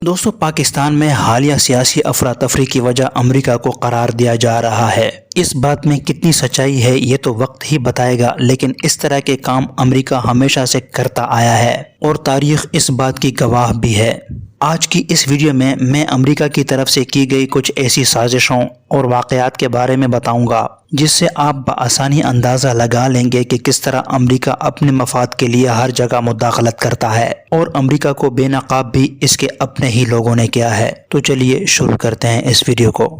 दोस्तों, पाकिस्तान में हालिया सियासी अफरा-तफरी की वजह अमेरिका को करार दिया जा रहा है। इस बात में कितनी सच्चाई है ये तो वक्त ही बताएगा, लेकिन इस तरह के काम अमेरिका हमेशा से करता आया है और तारीख इस बात की गवाह भी है। आज की इस वीडियो में मैं अमेरिका की तरफ से की गई कुछ ऐसी साजिशों और वाक़यात के बारे में बताऊंगा जिससे आप बआसानी अंदाज़ा लगा लेंगे कि किस तरह अमेरिका अपने मफाद के लिए हर जगह मुदाखलत करता है और अमेरिका को बेनकाब भी इसके अपने ही लोगों ने किया है। तो चलिए शुरू करते हैं इस वीडियो को।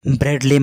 ब्रैडली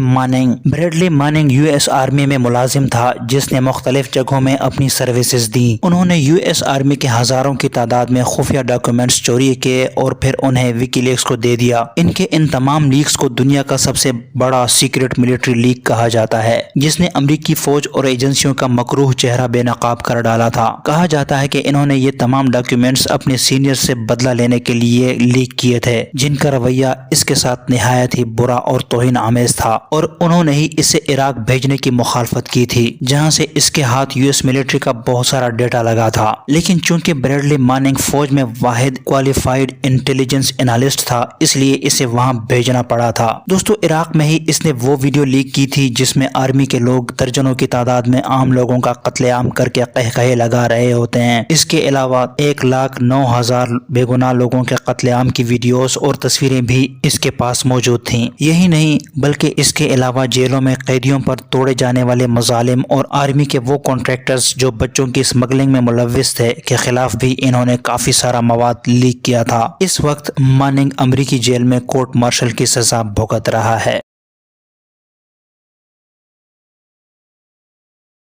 मानिंग यूएस आर्मी में मुलाजिम था जिसने मुख्तलिफ जगहों में अपनी सर्विसेज दी। उन्होंने यूएस आर्मी के हजारों की तादाद में खुफिया डॉक्यूमेंट्स चोरी किए और फिर उन्हें विकीलीक्स को दे दिया। इनके इन तमाम लीक्स को दुनिया का सबसे बड़ा सीक्रेट मिलिट्री लीक कहा जाता है, जिसने अमरीकी फौज और एजेंसियों का मकरूह चेहरा बेनकाब कर डाला था। कहा जाता है कि इन्होंने ये तमाम डॉक्यूमेंट्स अपने सीनियर से बदला लेने के लिए लीक किए थे, जिनका रवैया इसके साथ निहायत ही बुरा और तौहीन आमेज था और उन्होंने ही इसे इराक भेजने की मुखालफत की थी, जहां से इसके हाथ यूएस मिलिट्री का बहुत सारा डेटा लगा था। लेकिन चूंकि ब्रैडली मानिंग फौज में वाहिद क्वालिफाइड इंटेलिजेंस एनालिस्ट था, इसलिए इसे वहां भेजना पड़ा था। दोस्तों, इराक में ही इसने वो वीडियो लीक की थी जिसमें आर्मी के लोग दर्जनों की तादाद में आम लोगों का कत्लेआम करके कहकहे लगा रहे होते हैं। इसके अलावा 1,09,000 बेगुनाह लोगों के कत्लेआम की वीडियोस और तस्वीरें भी इसके पास मौजूद थीं। यही नहीं बल्कि इसके अलावा जेलों में कैदियों पर तोड़े जाने वाले मजालिम और आर्मी के वो कॉन्ट्रैक्टर्स जो बच्चों की स्मगलिंग में मुलव्विस थे के खिलाफ भी इन्होंने काफी सारा मवाद लीक किया था। इस वक्त मानिंग अमरीकी जेल में कोर्ट मार्शल की सजा भुगत रहा है।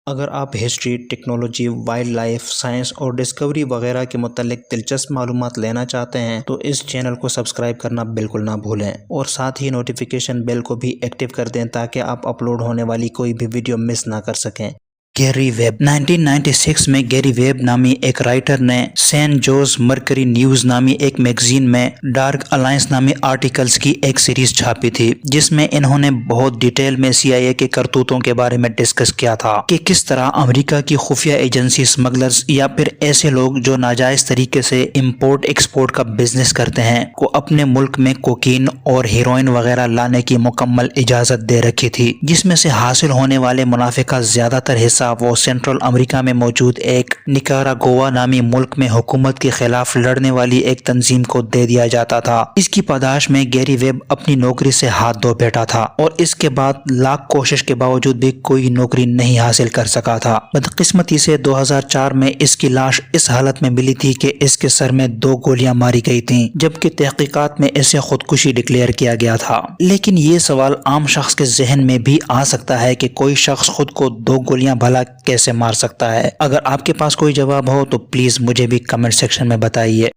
अगर आप history, technology, wild life, science और डिस्कवरी वगैरह के मुतालिक दिलचस्प मालूमात लेना चाहते हैं तो इस चैनल को सब्सक्राइब करना बिल्कुल ना भूलें और साथ ही नोटिफिकेशन बेल को भी एक्टिव कर दें ताकि आप अपलोड होने वाली कोई भी वीडियो मिस ना कर सकें। गैरी वेब 1996 में गैरी वेब नामी एक राइटर ने सैन जोस मर्करी न्यूज नामी एक मैगजीन में डार्क अलायंस नामी आर्टिकल्स की एक सीरीज छापी थी, जिसमें इन्होंने बहुत डिटेल में सीआईए के करतूतों के बारे में डिस्कस किया था कि किस तरह अमेरिका की खुफिया एजेंसी स्मगलर्स या फिर ऐसे लोग जो नाजायज तरीके से इंपोर्ट एक्सपोर्ट का बिजनेस करते हैं को अपने मुल्क में कोकीन और हीरोइन वगैरह लाने की मुकम्मल इजाजत दे रखी थी, जिसमें से हासिल होने वाले मुनाफे का ज्यादातर हिस्सा वो सेंट्रल अमेरिका में मौजूद एक निकारागुआ नामी मुल्क में हुकूमत के खिलाफ लड़ने वाली एक तंजीम को दे दिया जाता था। इसकी पादाश में गैरी वेब अपनी नौकरी से हाथ धो बैठा था और इसके बाद लाख कोशिश के बावजूद भी कोई नौकरी नहीं हासिल कर सका था। बदकिस्मती से 2004 में इसकी लाश इस हालत में मिली थी कि इसके सर में 2 गोलियां मारी गई थीं, जबकि तहकीकात में इसे खुदकुशी डिक्लेयर किया गया था। लेकिन ये सवाल आम शख्स के जहन में भी आ सकता है कि कोई शख्स खुद को 2 गोलियां भला कैसे मार सकता है। अगर आपके पास कोई जवाब हो तो प्लीज मुझे भी कमेंट सेक्शन में बताइए।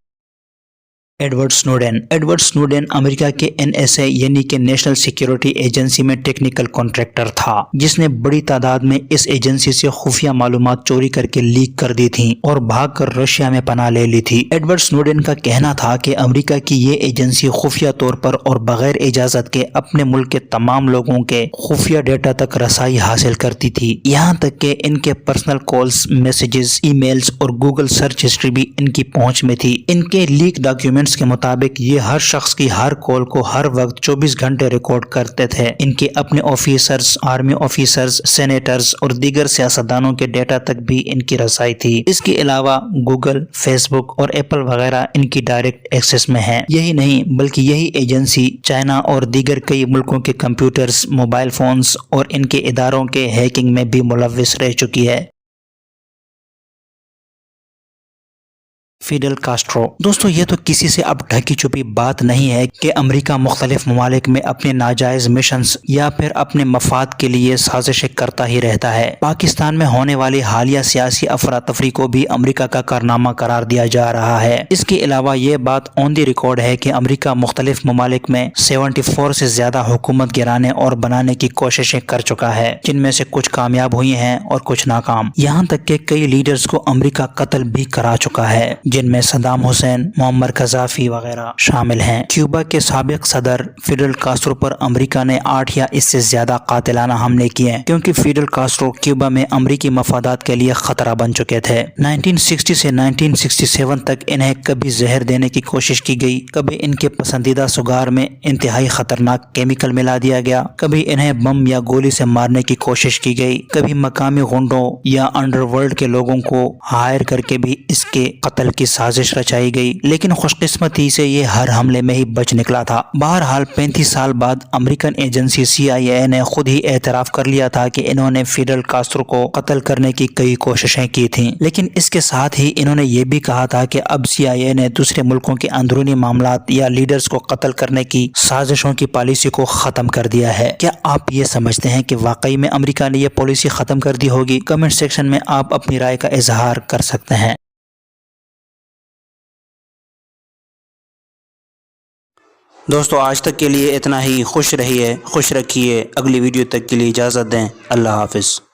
एडवर्ड स्नोडेन अमेरिका के एनएसए यानी कि नेशनल सिक्योरिटी एजेंसी में टेक्निकल कॉन्ट्रैक्टर था, जिसने बड़ी तादाद में इस एजेंसी से खुफिया मालूमात चोरी करके लीक कर दी थी और भागकर रशिया में पनाह ले ली थी। एडवर्ड स्नोडेन का कहना था कि अमेरिका की ये एजेंसी खुफिया तौर पर और बगैर इजाजत के अपने मुल्क के तमाम लोगों के खुफिया डेटा तक रसाई हासिल करती थी, यहाँ तक कि इनके पर्सनल कॉल्स, मैसेजेस, ईमेल्स और गूगल सर्च हिस्ट्री भी इनकी पहुंच में थी। इनके लीक डॉक्यूमेंट्स के मुताबिक ये हर शख्स की हर कॉल को हर वक्त 24 घंटे रिकॉर्ड करते थे। इनके अपने ऑफिसर्स, आर्मी ऑफिसर्स, सेनेटर्स और दीगर सियासतदानों के डेटा तक भी इनकी रसाई थी। इसके अलावा गूगल, फेसबुक और एप्पल वगैरह इनकी डायरेक्ट एक्सेस में है। यही नहीं बल्कि यही एजेंसी चाइना और दीगर कई मुल्कों के कंप्यूटर्स, मोबाइल फोन्स और इनके इदारों के हैकिंग में भी मुलव्विस रह चुकी है। फिडेल कास्ट्रो। दोस्तों, ये तो किसी से अब ढकी छुपी बात नहीं है कि अमेरिका मुख्तलिफ ममालिक में अपने नाजायज मिशंस या फिर अपने मफाद के लिए साजिशें करता ही रहता है। पाकिस्तान में होने वाली हालिया सियासी अफरा तफरी को भी अमेरिका का कारनामा करार दिया जा रहा है। इसके अलावा ये बात ऑन दी रिकॉर्ड है कि अमेरिका मुख्तलिफ ममालिक में 74 से ज्यादा हुकूमत गिराने और बनाने की कोशिशें कर चुका है, जिनमें से कुछ कामयाब हुई हैं और कुछ नाकाम। यहाँ तक कि कई लीडर्स को अमेरिका कत्ल भी करा चुका है, جن میں صدام حسین، معمر قذافی وغیرہ شامل ہیں۔ کیوبا کے سابق صدر فیڈل کاسٹرو پر امریکہ نے 8 یا اس سے زیادہ قاتلانہ حملے کیے کیونکہ فیڈل کاسٹرو کیوبا میں امریکی مفادات کے لیے خطرہ بن چکے تھے۔ 1960 سے 1967 تک انہیں کبھی زہر دینے کی کوشش کی گئی، کبھی ان کے پسندیدہ سگار میں انتہائی خطرناک کیمیکل ملا دیا گیا، کبھی انہیں بم یا گولی سے مارنے کی کوشش کی گئی، کبھی مقامی غنڈوں یا انڈر ورلڈ کے لوگوں کو ہائر کر کے بھی اس کے قتل کی سازش رچائی گئی، لیکن خوش قسمتی سے یہ ہر حملے میں ہی بچ نکلا تھا۔ بہرحال 35 سال بعد امریکن ایجنسی CIA نے خود ہی اعتراف کر لیا تھا کہ انہوں نے فیڈل کاسٹرو کو قتل کرنے کی کئی کوششیں کی تھیں، لیکن اس کے ساتھ ہی انہوں نے یہ بھی کہا تھا کہ اب CIA نے دوسرے ملکوں کے اندرونی معاملات یا لیڈرز کو قتل کرنے کی سازشوں کی پالیسی کو ختم کر دیا ہے۔ کیا آپ یہ سمجھتے ہیں کہ واقعی میں امریکہ نے یہ پالیسی ختم کر دی ہوگی؟ کمنٹ سیکشن میں آپ اپنی رائے کا اظہار کر سکتے ہیں۔ دوستو آج تک کے لیے اتنا ہی۔ خوش رہیے، خوش رکھیے۔ اگلی ویڈیو تک کے لیے اجازت دیں۔ اللہ حافظ۔